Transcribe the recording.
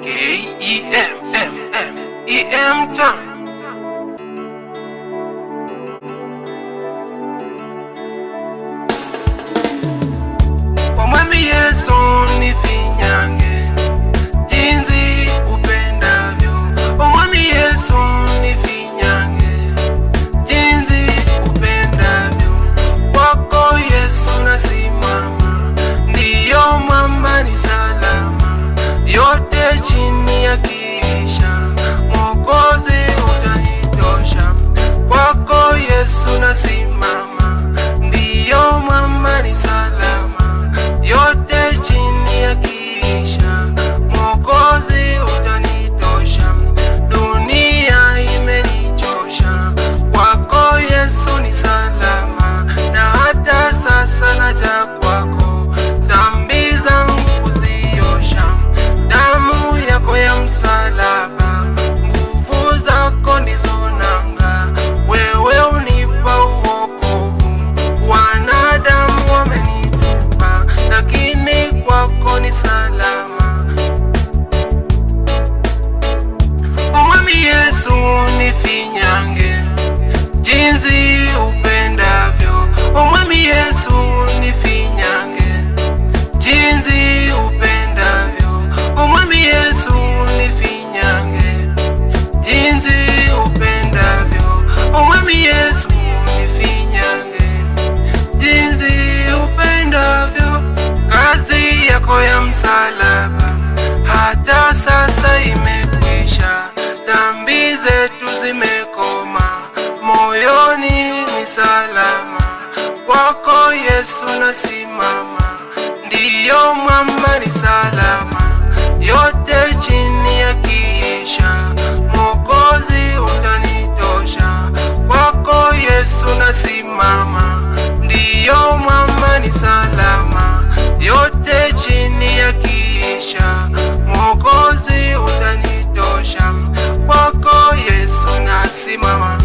KEMMEM Town. Omwami Yesu nifinyange jinsi upendavyo. Omwami Yesu nifinyange jinsi upendavyo. Kwako Yesu nasimama, ndiyo mwamba ni salama, yote chini ya kisha Mwokozi utanitosha. Kwako Yesu nasimama, ndiyo mwamba ni salama, yote chini ya kisha Mwokozi utanitosha. Dunia imenichosha, kwako Yesu ni salama, na hata sasa naja kwako, dhambi zangu kuziosha. Damu yako ya msalaba, nguvu zako ndizo nanga, wewe unipa uokovu. Wanadamu wamenitupa, lakini kwako ni salama. Omwami Yesu nifinyange jinsi upendavyo. Omwami Yesu nifinyange jinsi upendavyo. Omwami Yesu nifinyange jinsi upendavyo. Omwami Yesu nifinyange jinsi upendavyo. Kazi yako ya msalaba hata sasa imekwisha, dhambi zetu zimekoma, moyoni ni salama. Kwako Yesu nasimama, ndiyo mwamba ni salama, yote chini ya kisha Mwokozi utanitosha. Kwako Yesu nasimama, ndiyo mwamba ni salama, yote chini ya kisha Mwokozi utanitosha. Kwako Yesu nasimama.